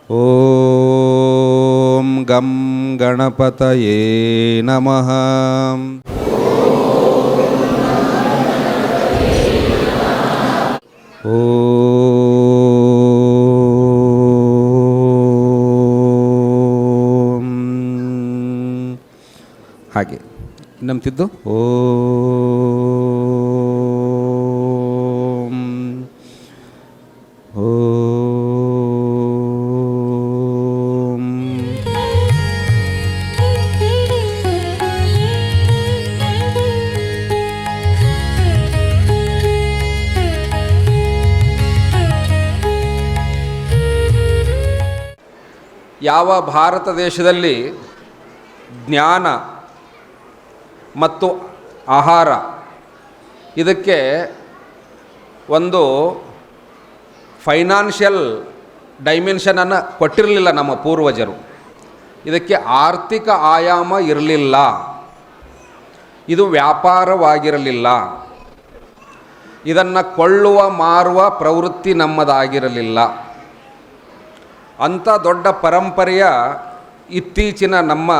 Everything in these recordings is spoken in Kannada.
ಓಂ ಗಂ ಗಣಪತಯೇ ನಮಃ. ಓಂ ಹಾಗೆ ನಂಬ್ತಿದ್ದು ಓಂ ಓಂ. ಯಾವ ಭಾರತ ದೇಶದಲ್ಲಿ ಜ್ಞಾನ ಮತ್ತು ಆಹಾರ ಇದಕ್ಕೆ ಒಂದು ಫೈನಾನ್ಷಿಯಲ್ ಡೈಮೆನ್ಷನನ್ನು ಕೊಟ್ಟಿರಲಿಲ್ಲ ನಮ್ಮ ಪೂರ್ವಜರು. ಇದಕ್ಕೆ ಆರ್ಥಿಕ ಆಯಾಮ ಇರಲಿಲ್ಲ, ಇದು ವ್ಯಾಪಾರವಾಗಿರಲಿಲ್ಲ, ಇದನ್ನು ಕೊಳ್ಳುವ ಮಾರುವ ಪ್ರವೃತ್ತಿ ನಮ್ಮದಾಗಿರಲಿಲ್ಲ. ಅಂಥ ದೊಡ್ಡ ಪರಂಪರೆಯ ಇತ್ತೀಚಿನ ನಮ್ಮ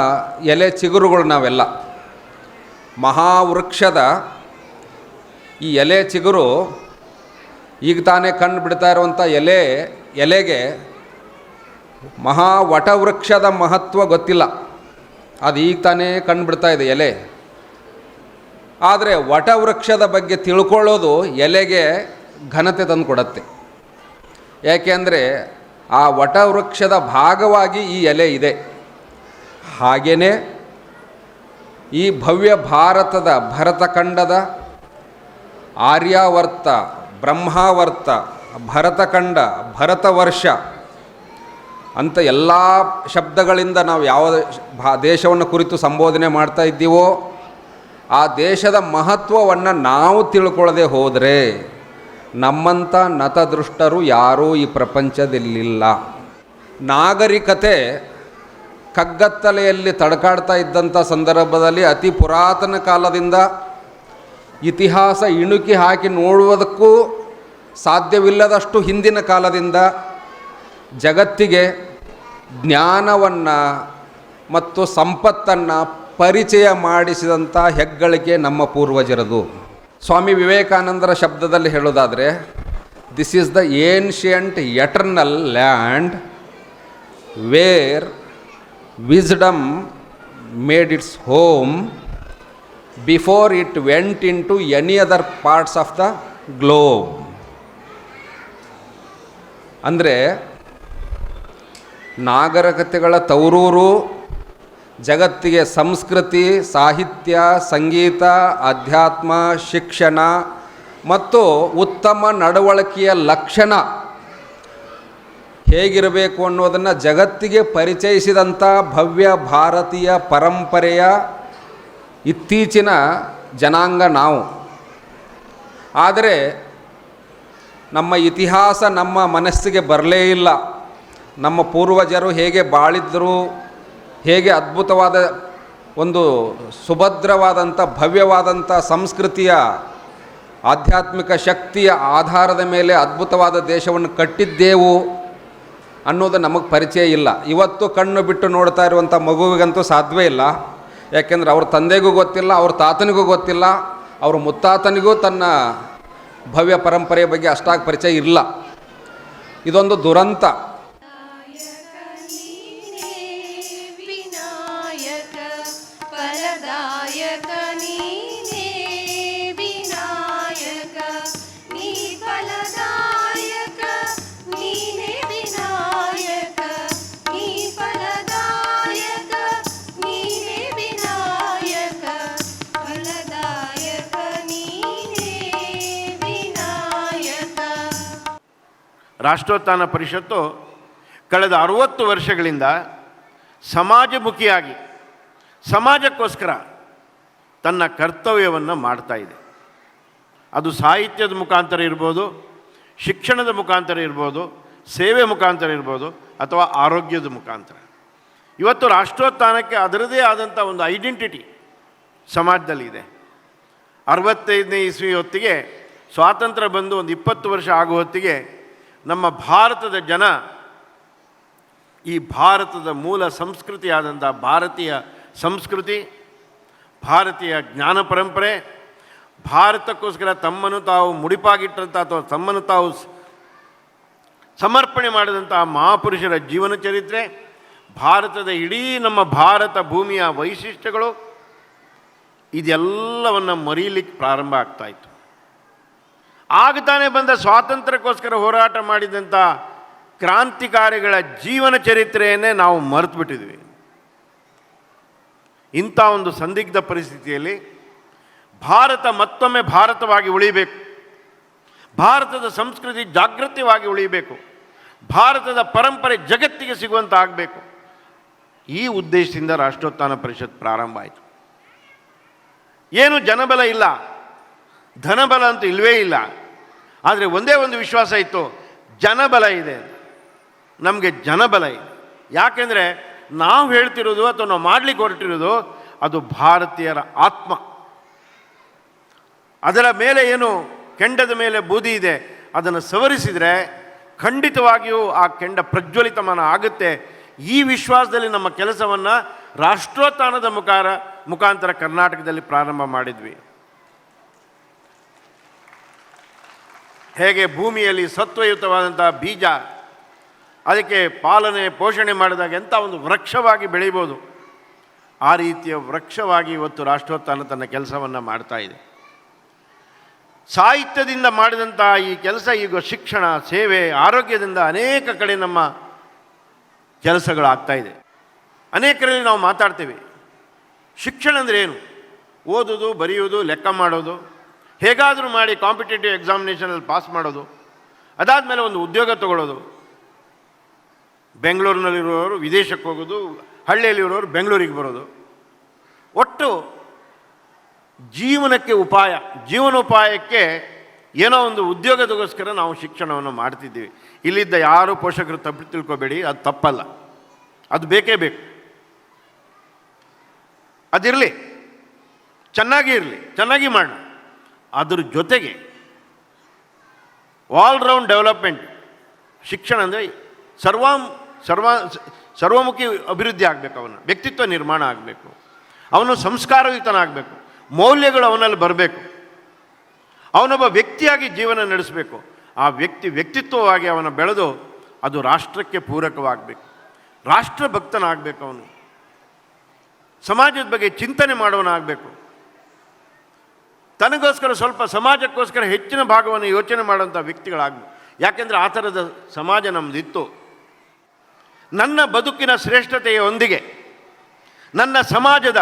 ಎಲೆ ಚಿಗುರುಗಳು ನಾವೆಲ್ಲ. ಮಹಾವೃಕ್ಷದ ಈ ಎಲೆ ಚಿಗುರು ಈಗ ತಾನೇ ಕಂಡು ಬಿಡ್ತಾ ಇರುವಂಥ ಎಲೆಗೆ ವಟವೃಕ್ಷದ ಮಹತ್ವ ಗೊತ್ತಿಲ್ಲ, ಅದು ಈಗ ತಾನೇ ಕಂಡು ಬಿಡ್ತಾ ಇದೆ ಎಲೆ. ಆದರೆ ವಟವೃಕ್ಷದ ಬಗ್ಗೆ ತಿಳ್ಕೊಳ್ಳೋದು ಎಲೆಗೆ ಘನತೆ ತಂದು ಕೊಡುತ್ತೆ. ಯಾಕೆಂದರೆ ಆ ವಟವೃಕ್ಷದ ಭಾಗವಾಗಿ ಈ ಎಲೆ ಇದೆ. ಹಾಗೆಯೇ ಈ ಭವ್ಯ ಭಾರತದ ಭರತಖಂಡದ ಆರ್ಯಾವರ್ತ, ಬ್ರಹ್ಮಾವರ್ತ, ಭರತಖಂಡ, ಭರತವರ್ಷ ಅಂತ ಎಲ್ಲ ಶಬ್ದಗಳಿಂದ ನಾವು ಯಾವ ದೇಶವನ್ನು ಕುರಿತು ಸಂಬೋಧನೆ ಮಾಡ್ತಾ ಇದ್ದೀವೋ ಆ ದೇಶದ ಮಹತ್ವವನ್ನು ನಾವು ತಿಳ್ಕೊಳ್ಳದೆ ಹೋದರೆ ನಮ್ಮಂಥ ನತದೃಷ್ಟರು ಯಾರೂ ಈ ಪ್ರಪಂಚದಲ್ಲಿಲ್ಲ. ನಾಗರಿಕತೆ ಕಗ್ಗತ್ತಲೆಯಲ್ಲಿ ತಡಕಾಡ್ತಾ ಇದ್ದಂಥ ಸಂದರ್ಭದಲ್ಲಿ ಅತಿ ಪುರಾತನ ಕಾಲದಿಂದ ಇತಿಹಾಸ ಇಣುಕಿ ಹಾಕಿ ನೋಡುವುದಕ್ಕೂ ಸಾಧ್ಯವಿಲ್ಲದಷ್ಟು ಹಿಂದಿನ ಕಾಲದಿಂದ ಜಗತ್ತಿಗೆ ಜ್ಞಾನವನ್ನು ಮತ್ತು ಸಂಪತ್ತನ್ನು ಪರಿಚಯ ಮಾಡಿಸಿದಂಥ ಹೆಗ್ಗಳಿಕೆ ನಮ್ಮ ಪೂರ್ವಜರದು. ಸ್ವಾಮಿ ವಿವೇಕಾನಂದರ ಶಬ್ದದಲ್ಲಿ ಹೇಳೋದಾದರೆ, this is the ancient eternal land where wisdom made its home before it went into any other parts of the globe. ಅಂದರೆ ನಾಗರಿಕತೆಗಳ ತವರೂರು, ಜಗತ್ತಿಗೆ ಸಂಸ್ಕೃತಿ, ಸಾಹಿತ್ಯ, ಸಂಗೀತ, ಅಧ್ಯಾತ್ಮ, ಶಿಕ್ಷಣ ಮತ್ತು ಉತ್ತಮ ನಡವಳಿಕೆಯ ಲಕ್ಷಣ ಹೇಗಿರಬೇಕು ಅನ್ನೋದನ್ನು ಜಗತ್ತಿಗೆ ಪರಿಚಯಿಸಿದಂಥ ಭವ್ಯ ಭಾರತೀಯ ಪರಂಪರೆಯ ಇತ್ತೀಚಿನ ಜನಾಂಗ ನಾವು. ಆದರೆ ನಮ್ಮ ಇತಿಹಾಸ ನಮ್ಮ ಮನಸ್ಸಿಗೆ ಬರಲೇ ಇಲ್ಲ. ನಮ್ಮ ಪೂರ್ವಜರು ಹೇಗೆ ಬಾಳಿದ್ದರು, ಹೇಗೆ ಅದ್ಭುತವಾದ ಒಂದು ಸುಭದ್ರವಾದಂಥ ಭವ್ಯವಾದಂಥ ಸಂಸ್ಕೃತಿಯ ಆಧ್ಯಾತ್ಮಿಕ ಶಕ್ತಿಯ ಆಧಾರದ ಮೇಲೆ ಅದ್ಭುತವಾದ ದೇಶವನ್ನು ಕಟ್ಟಿದ್ದೆವು ಅನ್ನೋದು ನಮಗೆ ಪರಿಚಯ ಇಲ್ಲ. ಇವತ್ತು ಕಣ್ಣು ಬಿಟ್ಟು ನೋಡ್ತಾ ಇರುವಂಥ ಮಗುವಿಗಂತೂ ಸಾಧ್ಯವೇ ಇಲ್ಲ. ಯಾಕೆಂದರೆ ಅವ್ರ ತಂದೆಗೂ ಗೊತ್ತಿಲ್ಲ, ಅವ್ರ ತಾತನಿಗೂ ಗೊತ್ತಿಲ್ಲ, ಅವ್ರ ಮುತ್ತಾತನಿಗೂ ತನ್ನ ಭವ್ಯ ಪರಂಪರೆಯ ಬಗ್ಗೆ ಅಷ್ಟಾಗಿ ಪರಿಚಯ ಇಲ್ಲ. ಇದೊಂದು ದುರಂತ. ರಾಷ್ಟ್ರೋತ್ಥಾನ ಪರಿಷತ್ತು ಕಳೆದ 60 ವರ್ಷಗಳಿಂದ ಸಮಾಜಮುಖಿಯಾಗಿ ಸಮಾಜಕ್ಕೋಸ್ಕರ ತನ್ನ ಕರ್ತವ್ಯವನ್ನು ಮಾಡ್ತಾ ಇದೆ. ಅದು ಸಾಹಿತ್ಯದ ಮುಖಾಂತರ ಇರ್ಬೋದು, ಶಿಕ್ಷಣದ ಮುಖಾಂತರ ಇರ್ಬೋದು, ಸೇವೆ ಮುಖಾಂತರ ಇರ್ಬೋದು, ಅಥವಾ ಆರೋಗ್ಯದ ಮುಖಾಂತರ. ಇವತ್ತು ರಾಷ್ಟ್ರೋತ್ಥಾನಕ್ಕೆ ಅದರದೇ ಆದಂಥ ಒಂದು ಐಡೆಂಟಿಟಿ ಸಮಾಜದಲ್ಲಿದೆ. 65ನೇ ಇಸ್ವಿ ಹೊತ್ತಿಗೆ ಸ್ವಾತಂತ್ರ್ಯ ಬಂದು ಒಂದು 20 ವರ್ಷ ಆಗೋ ಹೊತ್ತಿಗೆ ನಮ್ಮ ಭಾರತದ ಜನ ಈ ಭಾರತದ ಮೂಲ ಸಂಸ್ಕೃತಿಯಾದಂಥ ಭಾರತೀಯ ಸಂಸ್ಕೃತಿ, ಭಾರತೀಯ ಜ್ಞಾನ ಪರಂಪರೆ, ಭಾರತಕ್ಕೋಸ್ಕರ ತಮ್ಮನ್ನು ತಾವು ಮುಡಿಪಾಗಿಟ್ಟಂಥ ಅಥವಾ ತಮ್ಮನ್ನು ತಾವು ಸಮರ್ಪಣೆ ಮಾಡಿದಂಥ ಮಹಾಪುರುಷರ ಜೀವನ ಚರಿತ್ರೆ, ಭಾರತದ ಇಡೀ ನಮ್ಮ ಭಾರತ ಭೂಮಿಯ ವೈಶಿಷ್ಟ್ಯಗಳು, ಇದೆಲ್ಲವನ್ನು ಮರೀಲಿಕ್ಕೆ ಪ್ರಾರಂಭ ಆಗ್ತಾಯಿತ್ತು. ಆಗತಾನೆ ಬಂದ ಸ್ವಾತಂತ್ರ್ಯಕ್ಕೋಸ್ಕರ ಹೋರಾಟ ಮಾಡಿದಂಥ ಕ್ರಾಂತಿಕಾರಿಗಳ ಜೀವನ ಚರಿತ್ರೆಯನ್ನೇ ನಾವು ಮರೆತು ಬಿಟ್ಟಿದ್ವಿ. ಇಂಥ ಒಂದು ಸಂದಿಗ್ಧ ಪರಿಸ್ಥಿತಿಯಲ್ಲಿ ಭಾರತ ಮತ್ತೊಮ್ಮೆ ಭಾರತವಾಗಿ ಉಳಿಬೇಕು, ಭಾರತದ ಸಂಸ್ಕೃತಿ ಜಾಗೃತವಾಗಿ ಉಳಿಬೇಕು, ಭಾರತದ ಪರಂಪರೆ ಜಗತ್ತಿಗೆ ಸಿಗುವಂತ ಆಗಬೇಕು. ಈ ಉದ್ದೇಶದಿಂದ ರಾಷ್ಟ್ರೋತ್ಥಾನ ಪರಿಷತ್ ಪ್ರಾರಂಭ ಆಯಿತು. ಏನು ಜನಬಲ ಇಲ್ಲ, ಧನಬಲ ಅಂತೂ ಇಲ್ಲವೇ ಇಲ್ಲ. ಆದರೆ ಒಂದೇ ಒಂದು ವಿಶ್ವಾಸ ಇತ್ತು, ಜನಬಲ ಇದೆ. ನಮಗೆ ಜನಬಲ ಇದೆ. ಯಾಕೆಂದರೆ ನಾವು ಹೇಳ್ತಿರೋದು ಅಥವಾ ನಾವು ಮಾಡಲಿಕ್ಕೆ ಹೊರಟಿರೋದು ಅದು ಭಾರತೀಯರ ಆತ್ಮ. ಅದರ ಮೇಲೆ ಏನು ಕೆಂಡದ ಮೇಲೆ ಬೂದಿ ಇದೆ ಅದನ್ನು ಸವರಿಸಿದರೆ ಖಂಡಿತವಾಗಿಯೂ ಆ ಕೆಂಡ ಪ್ರಜ್ವಲಿತಮಾನ ಆಗುತ್ತೆ. ಈ ವಿಶ್ವಾಸದಲ್ಲಿ ನಮ್ಮ ಕೆಲಸವನ್ನು ರಾಷ್ಟ್ರೋತ್ಥಾನದ ಮುಖಾಂತರ ಕರ್ನಾಟಕದಲ್ಲಿ ಪ್ರಾರಂಭ ಮಾಡಿದ್ವಿ. ಹೇಗೆ ಭೂಮಿಯಲ್ಲಿ ಸತ್ವಯುತವಾದಂಥ ಬೀಜ ಅದಕ್ಕೆ ಪಾಲನೆ ಪೋಷಣೆ ಮಾಡಿದಾಗ ಎಂಥ ಒಂದು ವೃಕ್ಷವಾಗಿ ಬೆಳೀಬೋದು, ಆ ರೀತಿಯ ವೃಕ್ಷವಾಗಿ ಇವತ್ತು ರಾಷ್ಟ್ರೋತ್ಥಾನ ತನ್ನ ಕೆಲಸವನ್ನು ಮಾಡ್ತಾ ಇದೆ. ಸಾಹಿತ್ಯದಿಂದ ಮಾಡಿದಂಥ ಈ ಕೆಲಸ ಈಗ ಶಿಕ್ಷಣ, ಸೇವೆ, ಆರೋಗ್ಯದಿಂದ ಅನೇಕ ಕಡೆ ನಮ್ಮ ಕೆಲಸಗಳಾಗ್ತಾ ಇದೆ. ಅನೇಕರಲ್ಲಿ ನಾವು ಮಾತಾಡ್ತೀವಿ, ಶಿಕ್ಷಣ ಅಂದರೆ ಏನು? ಓದೋದು, ಬರೆಯೋದು, ಲೆಕ್ಕ ಮಾಡೋದು, ಹೇಗಾದರೂ ಮಾಡಿ ಕಾಂಪಿಟೇಟಿವ್ ಎಕ್ಸಾಮಿನೇಷನಲ್ಲಿ ಪಾಸ್ ಮಾಡೋದು, ಅದಾದಮೇಲೆ ಒಂದು ಉದ್ಯೋಗ ತಗೊಳ್ಳೋದು. ಬೆಂಗಳೂರಿನಲ್ಲಿರುವವರು ವಿದೇಶಕ್ಕೆ ಹೋಗೋದು, ಹಳ್ಳಿಯಲ್ಲಿರೋರು ಬೆಂಗಳೂರಿಗೆ ಬರೋದು. ಒಟ್ಟು ಜೀವನಕ್ಕೆ ಉಪಾಯ, ಜೀವನೋಪಾಯಕ್ಕೆ ಏನೋ ಒಂದು ಉದ್ಯೋಗದಗೋಸ್ಕರ ನಾವು ಶಿಕ್ಷಣವನ್ನು ಮಾಡ್ತಿದ್ದೀವಿ. ಇಲ್ಲಿದ್ದ ಯಾರೂ ಪೋಷಕರು ತಪ್ಪು ತಿಳ್ಕೊಬೇಡಿ, ಅದು ತಪ್ಪಲ್ಲ, ಅದು ಬೇಕೇ ಬೇಕು. ಅದಿರಲಿ, ಚೆನ್ನಾಗಿ ಇರಲಿ, ಚೆನ್ನಾಗಿ ಮಾಡೋಣ. ಅದ್ರ ಜೊತೆಗೆ ಆಲ್ರೌಂಡ್ ಡೆವಲಪ್ಮೆಂಟ್. ಶಿಕ್ಷಣ ಅಂದರೆ ಸರ್ವಮುಖಿ ಅಭಿವೃದ್ಧಿ ಆಗಬೇಕು. ಅವನ ವ್ಯಕ್ತಿತ್ವ ನಿರ್ಮಾಣ ಆಗಬೇಕು, ಅವನು ಸಂಸ್ಕಾರಯುತನಾಗಬೇಕು, ಮೌಲ್ಯಗಳು ಅವನಲ್ಲಿ ಬರಬೇಕು, ಅವನೊಬ್ಬ ವ್ಯಕ್ತಿಯಾಗಿ ಜೀವನ ನಡೆಸಬೇಕು. ಆ ವ್ಯಕ್ತಿತ್ವವಾಗಿ ಅವನ ಬೆಳೆದು ಅದು ರಾಷ್ಟ್ರಕ್ಕೆ ಪೂರಕವಾಗಬೇಕು, ರಾಷ್ಟ್ರಭಕ್ತನಾಗಬೇಕು, ಅವನು ಸಮಾಜದ ಬಗ್ಗೆ ಚಿಂತನೆ ಮಾಡೋನಾಗಬೇಕು. ತನಗೋಸ್ಕರ ಸ್ವಲ್ಪ ಸಮಾಜಕ್ಕೋಸ್ಕರ ಹೆಚ್ಚಿನ ಭಾಗವನ್ನು ಯೋಚನೆ ಮಾಡುವಂಥ ವ್ಯಕ್ತಿಗಳಾಗಬೇಕು. ಯಾಕೆಂದರೆ ಆ ಥರದ ಸಮಾಜ ನಮ್ಮದಿತ್ತು. ನನ್ನ ಬದುಕಿನ ಶ್ರೇಷ್ಠತೆಯೊಂದಿಗೆ ನನ್ನ ಸಮಾಜದ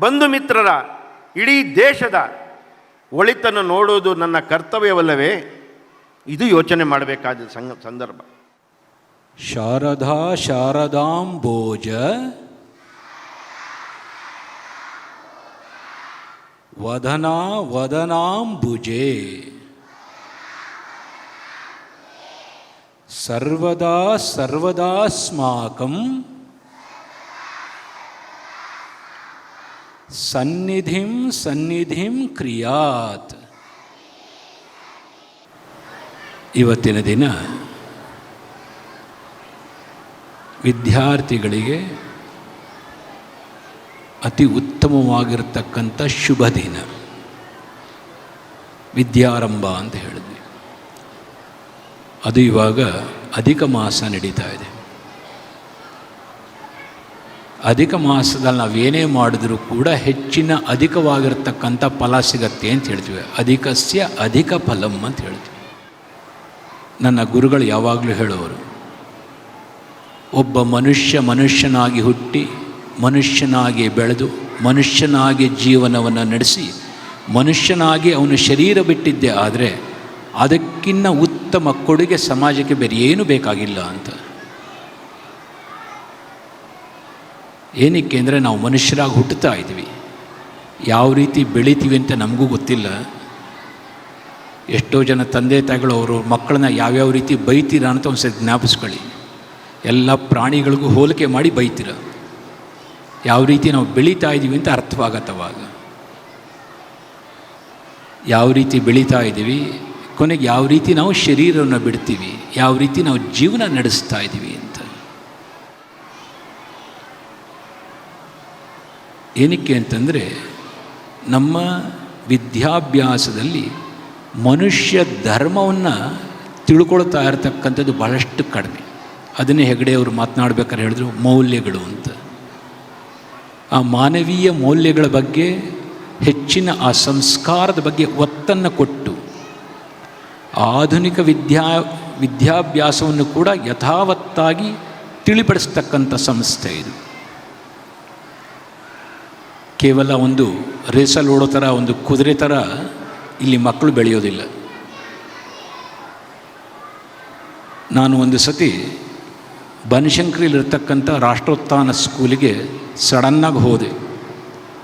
ಬಂಧು ಮಿತ್ರರ, ಇಡೀ ದೇಶದ ಒಳಿತನ್ನು ನೋಡುವುದು ನನ್ನ ಕರ್ತವ್ಯವಲ್ಲವೇ? ಇದು ಯೋಚನೆ ಮಾಡಬೇಕಾದ ಸಂದರ್ಭ. ಶಾರದಾ ಶಾರದಾಂಬೋಜ ವದನಾ ವದನಾಂಬುಜೆ ಸರ್ವದಾ ಸರ್ವದಾಸ್ಮಾಕಂ ಸನ್ನಿಧಿಂ ಸನ್ನಿಧಿಂ ಕ್ರಿಯಾತ್. ಇವತ್ತಿನ ದಿನ ವಿದ್ಯಾರ್ಥಿಗಳಿಗೆ ಅತಿ ಉತ್ತಮವಾಗಿರತಕ್ಕಂಥ ಶುಭ ದಿನ, ವಿದ್ಯಾರಂಭ ಅಂತ ಹೇಳಿದ್ವಿ. ಅದು ಇವಾಗ ಅಧಿಕ ಮಾಸ ನಡೀತಾ ಇದೆ. ಅಧಿಕ ಮಾಸದಲ್ಲಿ ನಾವೇನೇ ಮಾಡಿದ್ರೂ ಕೂಡ ಹೆಚ್ಚಿನ ಅಧಿಕವಾಗಿರ್ತಕ್ಕಂಥ ಫಲ ಸಿಗತ್ತೆ ಅಂತ ಹೇಳ್ತೀವಿ. ಅಧಿಕಸ್ಯ ಅಧಿಕ ಫಲಂ ಅಂತ ಹೇಳ್ತೀವಿ. ನನ್ನ ಗುರುಗಳು ಯಾವಾಗಲೂ ಹೇಳೋರು, ಒಬ್ಬ ಮನುಷ್ಯನಾಗಿ ಹುಟ್ಟಿ, ಮನುಷ್ಯನಾಗಿ ಬೆಳೆದು, ಮನುಷ್ಯನಾಗಿ ಜೀವನವನ್ನು ನಡೆಸಿ, ಮನುಷ್ಯನಾಗಿ ಅವನು ಶರೀರ ಬಿಟ್ಟಿದ್ದೆ ಆದರೆ ಅದಕ್ಕಿಂತ ಉತ್ತಮ ಕೊಡುಗೆ ಸಮಾಜಕ್ಕೆ ಬೇರೆ ಏನೂ ಬೇಕಾಗಿಲ್ಲ ಅಂತ. ಏನಕ್ಕೆ ಅಂದರೆ ನಾವು ಮನುಷ್ಯರಾಗಿ ಹುಟ್ಟುತ್ತಾ ಇದ್ದೀವಿ, ಯಾವ ರೀತಿ ಬೆಳಿತೀವಿ ಅಂತ ನಮಗೂ ಗೊತ್ತಿಲ್ಲ. ಎಷ್ಟೋ ಜನ ತಂದೆ ತಾಯಿಗಳು ಅವರು ಮಕ್ಕಳನ್ನ ಯಾವ್ಯಾವ ರೀತಿ ಬೈತೀರ ಅಂತ ಒಂದು ಸರಿ ಜ್ಞಾಪಿಸ್ಕೊಳ್ಳಿ. ಎಲ್ಲ ಪ್ರಾಣಿಗಳಿಗೂ ಹೋಲಿಕೆ ಮಾಡಿ ಬೈತೀರ. ಯಾವ ರೀತಿ ನಾವು ಬೆಳೀತಾ ಇದ್ದೀವಿ ಅಂತ ಅರ್ಥವಾಗತ್ತವಾಗ. ಯಾವ ರೀತಿ ಬೆಳೀತಾ ಇದ್ದೀವಿ, ಕೊನೆಗೆ ಯಾವ ರೀತಿ ನಾವು ಶರೀರವನ್ನು ಬಿಡ್ತೀವಿ, ಯಾವ ರೀತಿ ನಾವು ಜೀವನ ನಡೆಸ್ತಾ ಇದ್ದೀವಿ ಅಂತ. ಏನಕ್ಕೆ ಅಂತಂದರೆ ನಮ್ಮ ವಿದ್ಯಾಭ್ಯಾಸದಲ್ಲಿ ಮನುಷ್ಯ ಧರ್ಮವನ್ನು ತಿಳ್ಕೊಳ್ತಾ ಇರತಕ್ಕಂಥದ್ದು ಬಹಳಷ್ಟು ಕಡಿಮೆ. ಅದನ್ನೇ ಹೆಗಡೆ ಅವರು ಮಾತನಾಡ್ಬೇಕಾದ್ರೆ ಹೇಳಿದ್ರು ಮೌಲ್ಯಗಳು ಅಂತ. ಆ ಮಾನವೀಯ ಮೌಲ್ಯಗಳ ಬಗ್ಗೆ, ಹೆಚ್ಚಿನ ಆ ಸಂಸ್ಕಾರದ ಬಗ್ಗೆ ಒತ್ತನ್ನು ಕೊಟ್ಟು ಆಧುನಿಕ ವಿದ್ಯಾಭ್ಯಾಸವನ್ನು ಕೂಡ ಯಥಾವತ್ತಾಗಿ ತಿಳಿಪಡಿಸ್ತಕ್ಕಂಥ ಸಂಸ್ಥೆ ಇದು. ಕೇವಲ ಒಂದು ರೇಸಲ್ಲಿ ಓಡೋ ಥರ, ಒಂದು ಕುದುರೆ ಥರ ಇಲ್ಲಿ ಮಕ್ಕಳು ಬೆಳೆಯೋದಿಲ್ಲ. ನಾನು ಒಂದು ಸತಿ ಬನಶಂಕರಿಲಿರ್ತಕ್ಕಂಥ ರಾಷ್ಟ್ರೋತ್ಥಾನ ಸ್ಕೂಲಿಗೆ ಸಡನ್ನಾಗಿ ಹೋದೆ.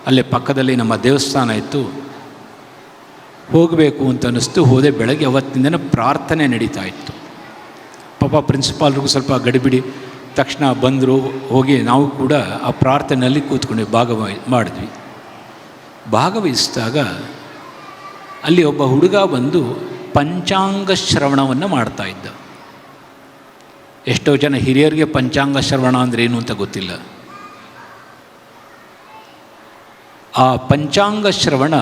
ಅಲ್ಲೇ ಪಕ್ಕದಲ್ಲಿ ನಮ್ಮ ದೇವಸ್ಥಾನ ಇತ್ತು, ಹೋಗಬೇಕು ಅಂತ ಅನ್ನಿಸ್ತು. ಹೋದೆ. ಬೆಳಗ್ಗೆ ಅವತ್ತಿಂದನೇ ಪ್ರಾರ್ಥನೆ ನಡೀತಾ ಇತ್ತು. ಪಾಪ ಪ್ರಿನ್ಸಿಪಾಲ್ರಿಗೂ ಸ್ವಲ್ಪ ಗಡಿಬಿಡಿ, ತಕ್ಷಣ ಬಂದರು, ಹೋಗಿ ನಾವು ಕೂಡ ಆ ಪ್ರಾರ್ಥನೆಯಲ್ಲಿ ಕೂತ್ಕೊಂಡು ಮಾಡಿದ್ವಿ. ಭಾಗವಹಿಸಿದಾಗ ಅಲ್ಲಿ ಒಬ್ಬ ಹುಡುಗ ಬಂದು ಪಂಚಾಂಗ ಶ್ರವಣವನ್ನು ಮಾಡ್ತಾಯಿದ್ದ. ಎಷ್ಟೋ ಜನ ಹಿರಿಯರಿಗೆ ಪಂಚಾಂಗ ಶ್ರವಣ ಅಂದರೆ ಏನು ಅಂತ ಗೊತ್ತಿಲ್ಲ. ಆ ಪಂಚಾಂಗ ಶ್ರವಣ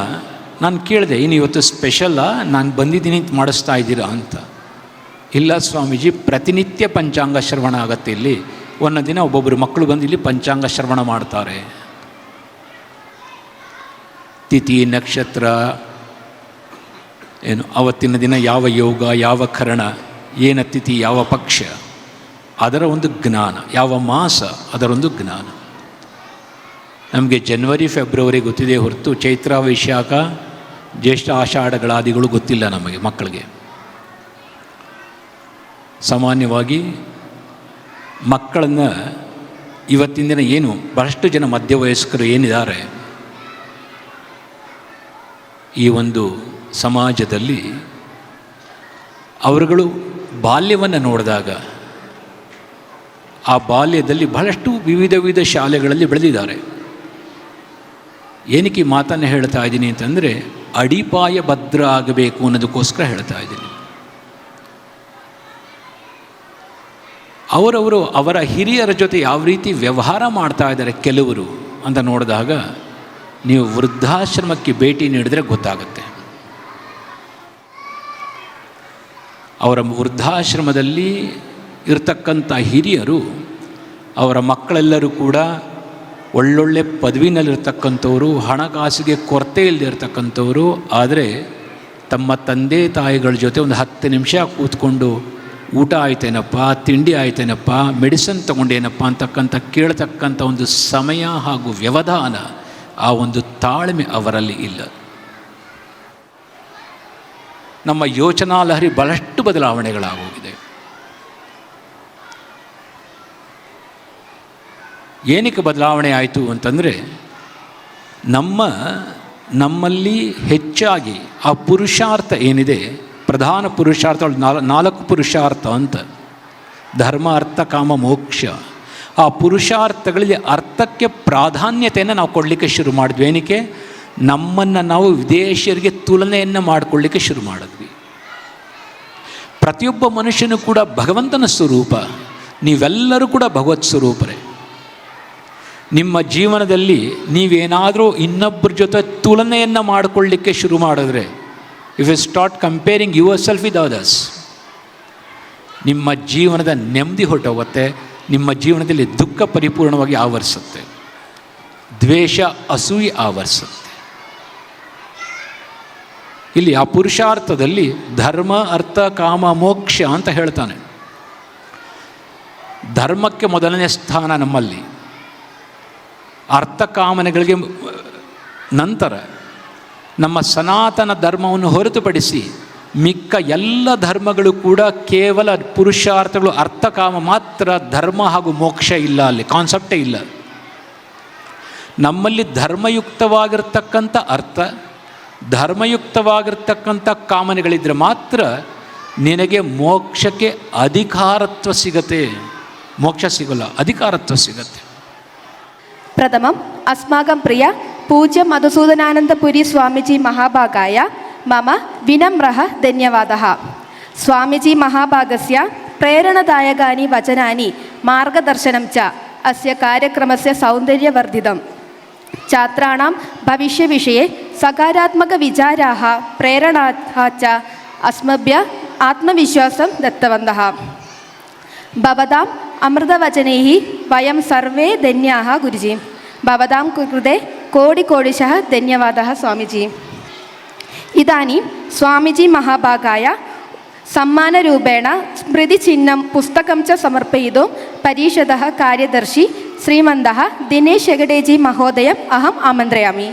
ನಾನು ಕೇಳಿದೆ, ಇನ್ನು ಇವತ್ತು ಸ್ಪೆಷಲ್ಲಾ, ನಾನು ಬಂದಿದ್ದೀನಿ ಅಂತ ಮಾಡಿಸ್ತಾ ಇದ್ದೀರಾ ಅಂತ. ಇಲ್ಲ ಸ್ವಾಮೀಜಿ, ಪ್ರತಿನಿತ್ಯ ಪಂಚಾಂಗ ಶ್ರವಣ ಆಗತ್ತೆ ಇಲ್ಲಿ. ಒಂದೊಂದು ದಿನ ಒಬ್ಬೊಬ್ಬರು ಮಕ್ಕಳು ಬಂದು ಇಲ್ಲಿ ಪಂಚಾಂಗ ಶ್ರವಣ ಮಾಡ್ತಾರೆ. ತಿಥಿ ನಕ್ಷತ್ರ ಏನು, ಅವತ್ತಿನ ದಿನ ಯಾವ ಯೋಗ, ಯಾವ ಕರಣ, ಏನ ತಿಥಿ, ಯಾವ ಪಕ್ಷ, ಅದರ ಒಂದು ಜ್ಞಾನ, ಯಾವ ಮಾಸ, ಅದರೊಂದು ಜ್ಞಾನ. ನಮಗೆ ಜನವರಿ ಫೆಬ್ರವರಿ ಗೊತ್ತಿದೆ ಹೊರತು ಚೈತ್ರ ವೈಶಾಖ ಜ್ಯೇಷ್ಠ ಆಷಾಢಗಳಾದಿಗಳು ಗೊತ್ತಿಲ್ಲ ನಮಗೆ ಮಕ್ಕಳಿಗೆ. ಸಾಮಾನ್ಯವಾಗಿ ಮಕ್ಕಳನ್ನು ಇವತ್ತಿನ ದಿನ ಏನು ಬಹಳಷ್ಟು ಜನ ಮಧ್ಯವಯಸ್ಕರು ಏನಿದ್ದಾರೆ ಈ ಒಂದು ಸಮಾಜದಲ್ಲಿ, ಅವರುಗಳು ಬಾಲ್ಯವನ್ನು ನೋಡಿದಾಗ ಆ ಬಾಲ್ಯದಲ್ಲಿ ಬಹಳಷ್ಟು ವಿವಿಧ ಶಾಲೆಗಳಲ್ಲಿ ಬೆಳೆದಿದ್ದಾರೆ. ಏನಕ್ಕೆ ಈ ಮಾತನ್ನು ಹೇಳ್ತಾ ಇದ್ದೀನಿ ಅಂತಂದರೆ, ಅಡಿಪಾಯ ಭದ್ರ ಆಗಬೇಕು ಅನ್ನೋದಕ್ಕೋಸ್ಕರ ಹೇಳ್ತಾ ಇದ್ದೀನಿ. ಅವರ ಹಿರಿಯರ ಜೊತೆ ಯಾವ ರೀತಿ ವ್ಯವಹಾರ ಮಾಡ್ತಾ ಇದ್ದಾರೆ ಕೆಲವರು ಅಂತ ನೋಡಿದಾಗ, ನೀವು ವೃದ್ಧಾಶ್ರಮಕ್ಕೆ ಭೇಟಿ ನೀಡಿದ್ರೆ ಗೊತ್ತಾಗುತ್ತೆ. ಅವರ ವೃದ್ಧಾಶ್ರಮದಲ್ಲಿ ಇರ್ತಕ್ಕಂಥ ಹಿರಿಯರು, ಅವರ ಮಕ್ಕಳೆಲ್ಲರೂ ಕೂಡ ಒಳ್ಳೊಳ್ಳೆ ಪದವಿನಲ್ಲಿರ್ತಕ್ಕಂಥವರು, ಹಣಕಾಸಿಗೆ ಕೊರತೆ ಇಲ್ಲದಿರ್ತಕ್ಕಂಥವರು. ಆದರೆ ತಮ್ಮ ತಂದೆ ತಾಯಿಗಳ ಜೊತೆ ಒಂದು 10 ನಿಮಿಷ ಕೂತ್ಕೊಂಡು ಊಟ ಆಯ್ತೇನಪ್ಪ, ತಿಂಡಿ ಆಯ್ತೇನಪ್ಪ, ಮೆಡಿಸಿನ್ ತೊಗೊಂಡೇನಪ್ಪ ಅಂತಕ್ಕಂಥ ಕೇಳ್ತಕ್ಕಂಥ ಒಂದು ಸಮಯ ಹಾಗೂ ವ್ಯವಧಾನ, ಆ ಒಂದು ತಾಳ್ಮೆ ಅವರಲ್ಲಿ ಇಲ್ಲ. ನಮ್ಮ ಯೋಚನಾ ಲಹರಿ ಬಹಳಷ್ಟು ಬದಲಾವಣೆಗಳಾಗೋಗಿದೆ. ಏನಕ್ಕೆ ಬದಲಾವಣೆ ಆಯಿತು ಅಂತಂದರೆ, ನಮ್ಮಲ್ಲಿ ಹೆಚ್ಚಾಗಿ ಆ ಪುರುಷಾರ್ಥ ಏನಿದೆ, ಪ್ರಧಾನ ಪುರುಷಾರ್ಥ 4 ಪುರುಷಾರ್ಥ ಅಂತ, ಧರ್ಮ ಅರ್ಥ ಕಾಮ ಮೋಕ್ಷ. ಆ ಪುರುಷಾರ್ಥಗಳಲ್ಲಿ ಅರ್ಥಕ್ಕೆ ಪ್ರಾಧಾನ್ಯತೆಯನ್ನು ನಾವು ಕೊಡಲಿಕ್ಕೆ ಶುರು ಮಾಡಿದ್ವಿ. ಏನಕ್ಕೆ? ನಮ್ಮನ್ನು ನಾವು ವಿದೇಶಿಯರಿಗೆ ತುಲನೆಯನ್ನು ಮಾಡಿಕೊಳ್ಳಿಕ್ಕೆ ಶುರು ಮಾಡಿದ್ವಿ. ಪ್ರತಿಯೊಬ್ಬ ಮನುಷ್ಯನೂ ಕೂಡ ಭಗವಂತನ ಸ್ವರೂಪ. ನೀವೆಲ್ಲರೂ ಕೂಡ ಭಗವತ್ ಸ್ವರೂಪರೇ. ನಿಮ್ಮ ಜೀವನದಲ್ಲಿ ನೀವೇನಾದರೂ ಇನ್ನೊಬ್ಬರ ಜೊತೆ ತುಲನೆಯನ್ನು ಮಾಡಿಕೊಳ್ಳಿಕ್ಕೆ ಶುರು ಮಾಡಿದ್ರೆ, if you start comparing yourself with others, ನಿಮ್ಮ ಜೀವನದ ನೆಮ್ಮದಿ ಹೊರಟೋಗುತ್ತೆ. ನಿಮ್ಮ ಜೀವನದಲ್ಲಿ ದುಃಖ ಪರಿಪೂರ್ಣವಾಗಿ ಆವರಿಸುತ್ತೆ, ದ್ವೇಷ ಅಸೂಯೆ ಆವರಿಸುತ್ತೆ. ಇಲ್ಲಿ ಆ ಪುರುಷಾರ್ಥದಲ್ಲಿ ಧರ್ಮ ಅರ್ಥ ಕಾಮ ಮೋಕ್ಷ ಅಂತ ಹೇಳ್ತಾನೆ. ಧರ್ಮಕ್ಕೆ ಮೊದಲನೇ ಸ್ಥಾನ ನಮ್ಮಲ್ಲಿ, ಅರ್ಥ ಕಾಮನೆಗಳಿಗೆ ನಂತರ. ನಮ್ಮ ಸನಾತನ ಧರ್ಮವನ್ನು ಹೊರತುಪಡಿಸಿ ಮಿಕ್ಕ ಎಲ್ಲ ಧರ್ಮಗಳು ಕೂಡ ಕೇವಲ ಪುರುಷಾರ್ಥಗಳು, ಅರ್ಥಕಾಮ ಮಾತ್ರ. ಧರ್ಮ ಹಾಗೂ ಮೋಕ್ಷ ಇಲ್ಲ, ಅಲ್ಲಿ ಕಾನ್ಸೆಪ್ಟೇ ಇಲ್ಲ. ನಮ್ಮಲ್ಲಿ ಧರ್ಮಯುಕ್ತವಾಗಿರ್ತಕ್ಕಂಥ ಅರ್ಥ, ಧರ್ಮಯುಕ್ತವಾಗಿರ್ತಕ್ಕಂಥ ಕಾಮನೆಗಳಿದ್ರೆ ಮಾತ್ರ ನಿನಗೆ ಮೋಕ್ಷಕ್ಕೆ ಅಧಿಕಾರತ್ವ ಸಿಗತ್ತೆ. ಮೋಕ್ಷ ಸಿಗೋಲ್ಲ, ಅಧಿಕಾರತ್ವ ಸಿಗತ್ತೆ. प्रथमम् अस्माकं प्रिय पूज्य मधुसूदनानन्दपुरी स्वामीजी महाभागाय मम विनम्रः धन्यवादः. स्वामीजी महाभागस्य प्रेरणादायकानि वचनानि मार्गदर्शनं च अस्य कार्यक्रमस्य सौन्दर्यवर्धितं. छात्राणां भविष्यविषये सकारात्मकविचाराः प्रेरणाः च अस्मभ्यः आत्मविश्वासं दत्तवन्तः. भवताम् अमृतवचनैः वयं सर्वे धन्याः गुरुजी. भवतां कृते कोटिकोटिशः धन्यवादः स्वामीजी. इदानीं स्वामीजी महाभागाय सम्मानरूपेण स्मृतिचिह्नं पुस्तकं च समर्पयितुं परिषदः कार्यदर्शी श्रीमन्तः दिनेश हेगडेजी महोदयम् अहम् आमन्त्रयामि.